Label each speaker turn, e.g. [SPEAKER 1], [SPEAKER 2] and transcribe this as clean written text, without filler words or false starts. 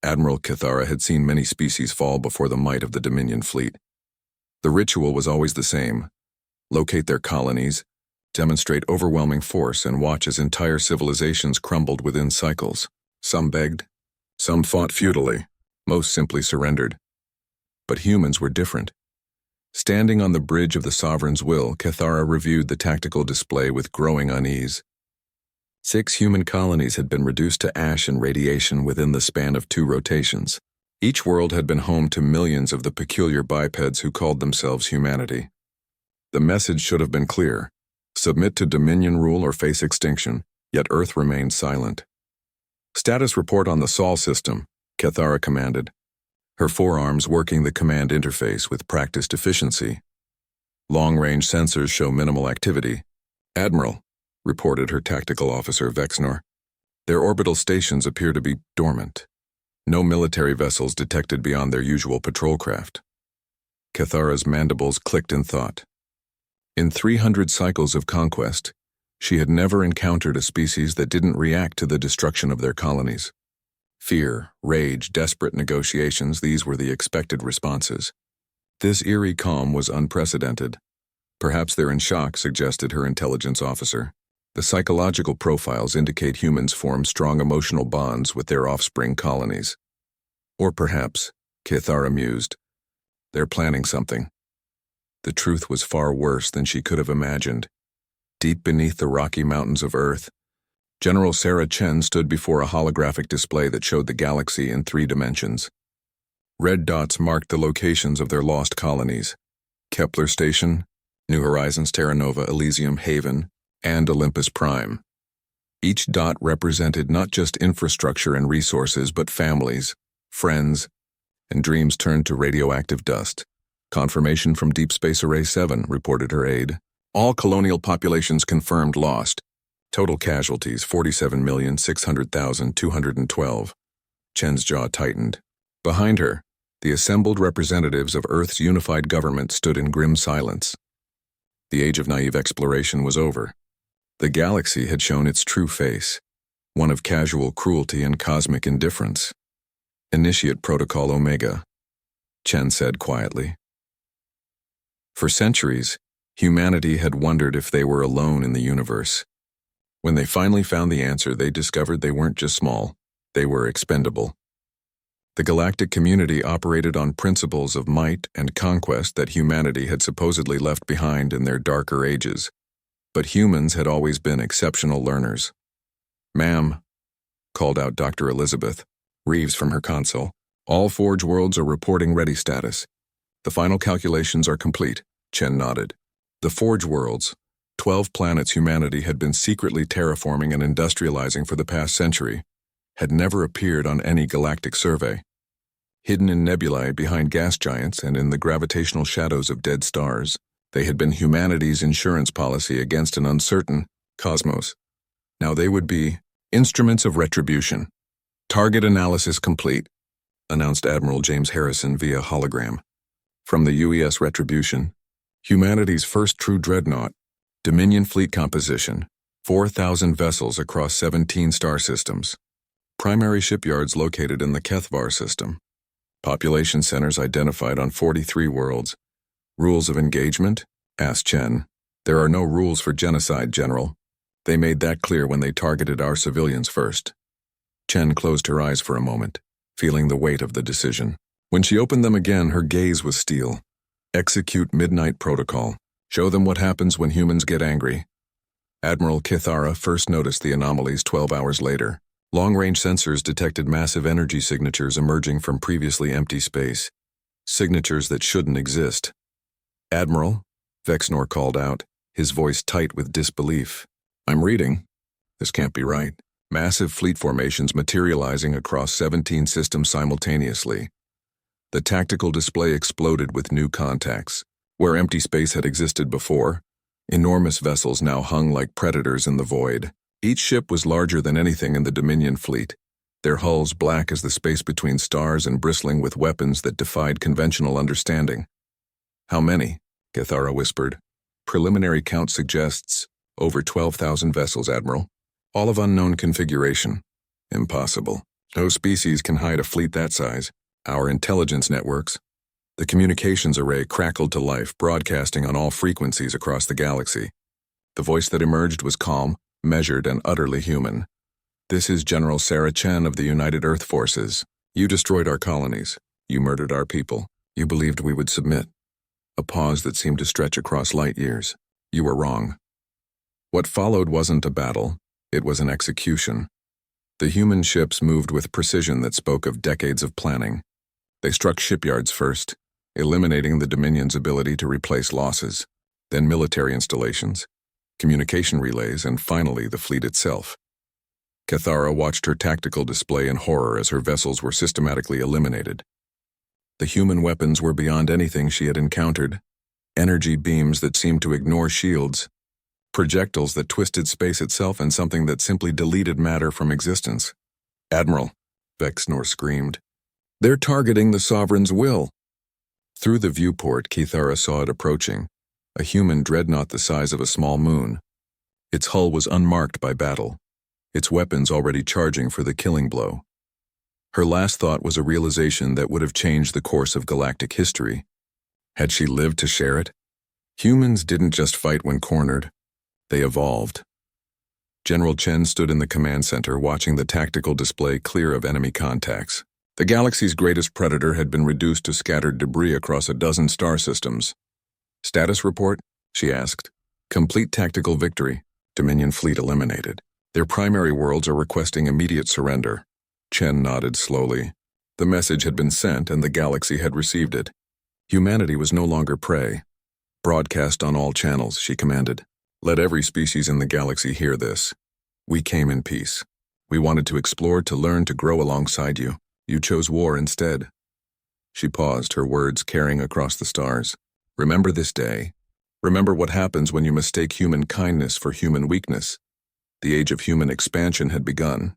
[SPEAKER 1] Admiral Kithara had seen many species fall before the might of the Dominion fleet. The ritual was always the same: locate their colonies, demonstrate overwhelming force, and watch as entire civilizations crumbled within cycles. Some begged, some fought futilely, most simply surrendered. But humans were different. Standing on the bridge of the sovereign's will, Kithara reviewed the tactical display with growing unease. 6 human colonies had been reduced to ash and radiation within the span of 2 rotations. Each world had been home to millions of the peculiar bipeds who called themselves humanity. The message should have been clear: submit to Dominion rule or face extinction, yet Earth remained silent. Status report on the Sol system, Kithara commanded, her forearms working the command interface with practiced efficiency. Long-range sensors show minimal activity. Admiral, reported her tactical officer Vexnor. Their orbital stations appear to be dormant. No military vessels detected beyond their usual patrol craft. Kithara's mandibles clicked in thought. In 300 cycles of conquest, she had never encountered a species that didn't react to the destruction of their colonies. Fear, rage, desperate negotiations, these were the expected responses. This eerie calm was unprecedented. Perhaps they're in shock, suggested her intelligence officer. The psychological profiles indicate humans form strong emotional bonds with their offspring colonies. Or perhaps, Kithara mused, they're planning something. The truth was far worse than she could have imagined. Deep beneath the Rocky Mountains of Earth, General Sarah Chen stood before a holographic display that showed the galaxy in 3 dimensions. Red dots marked the locations of their lost colonies: Kepler Station, New Horizons, Terra Nova, Elysium Haven, and Olympus Prime. Each dot represented not just infrastructure and resources, but families, friends, and dreams turned to radioactive dust. Confirmation from Deep Space Array 7, reported her aide. All colonial populations confirmed lost. Total casualties, 47,600,212. Chen's jaw tightened. Behind her, the assembled representatives of Earth's unified government stood in grim silence. The age of naive exploration was over. The galaxy had shown its true face, one of casual cruelty and cosmic indifference. Initiate Protocol Omega, Chen said quietly. For centuries, humanity had wondered if they were alone in the universe. When they finally found the answer, they discovered they weren't just small, they were expendable. The galactic community operated on principles of might and conquest that humanity had supposedly left behind in their darker ages. But humans had always been exceptional learners. "Ma'am," called out Dr. Elizabeth Reeves from her console, "all Forge worlds are reporting ready status. The final calculations are complete." Chen nodded. The Forge worlds, 12 planets humanity had been secretly terraforming and industrializing for the past century, had never appeared on any galactic survey. Hidden in nebulae behind gas giants and in the gravitational shadows of dead stars, they had been humanity's insurance policy against an uncertain cosmos. Now they would be instruments of retribution. "Target analysis complete," announced Admiral James Harrison via hologram. From the UES Retribution, humanity's first true dreadnought, Dominion fleet composition, 4,000 vessels across 17 star systems. Primary shipyards located in the Kethvar system. Population centers identified on 43 worlds. "Rules of engagement?" asked Chen. "There are no rules for genocide, General. They made that clear when they targeted our civilians first." Chen closed her eyes for a moment, feeling the weight of the decision. When she opened them again, her gaze was steel. "Execute Midnight Protocol. Show them what happens when humans get angry." Admiral Kithara first noticed the anomalies 12 hours later. Long-range sensors detected massive energy signatures emerging from previously empty space. Signatures that shouldn't exist. "Admiral," Vexnor called out, his voice tight with disbelief. "I'm reading. This can't be right." Massive fleet formations materializing across 17 systems simultaneously. The tactical display exploded with new contacts. Where empty space had existed before, enormous vessels now hung like predators in the void. Each ship was larger than anything in the Dominion fleet, their hulls black as the space between stars and bristling with weapons that defied conventional understanding. "How many?" Kithara whispered. "Preliminary count suggests over 12,000 vessels, Admiral. All of unknown configuration." "Impossible," No species can hide a fleet that size. Our intelligence networks. The communications array crackled to life, broadcasting on all frequencies across the galaxy. The voice that emerged was calm, measured, and utterly human. This is General Sarah Chen of the United Earth Forces. You destroyed our colonies. You murdered our people. You believed we would submit. A pause that seemed to stretch across light years. You were wrong. What followed wasn't a battle. It was an execution. The human ships moved with precision that spoke of decades of planning. They struck shipyards first, eliminating the Dominion's ability to replace losses, then military installations, communication relays, and finally the fleet itself. Cathara watched her tactical display in horror as her vessels were systematically eliminated. The human weapons were beyond anything she had encountered. Energy beams that seemed to ignore shields, projectiles that twisted space itself, and something that simply deleted matter from existence. "Admiral," Vexnor screamed. "They're targeting the Sovereign's will." Through the viewport, Cathara saw it approaching, a human dreadnought the size of a small moon. Its hull was unmarked by battle, its weapons already charging for the killing blow. Her last thought was a realization that would have changed the course of galactic history. Had she lived to share it? Humans didn't just fight when cornered. They evolved. General Chen stood in the command center, watching the tactical display clear of enemy contacts. The galaxy's greatest predator had been reduced to scattered debris across a dozen star systems. "Status report?" she asked. "Complete tactical victory. Dominion fleet eliminated. Their primary worlds are requesting immediate surrender." Chen nodded slowly. The message had been sent, and the galaxy had received it. Humanity was no longer prey. "Broadcast on all channels," she commanded. "Let every species in the galaxy hear this. We came in peace. We wanted to explore, to learn, to grow alongside you. You chose war instead." She paused, her words carrying across the stars. "Remember this day. Remember what happens when you mistake human kindness for human weakness. The age of human expansion had begun.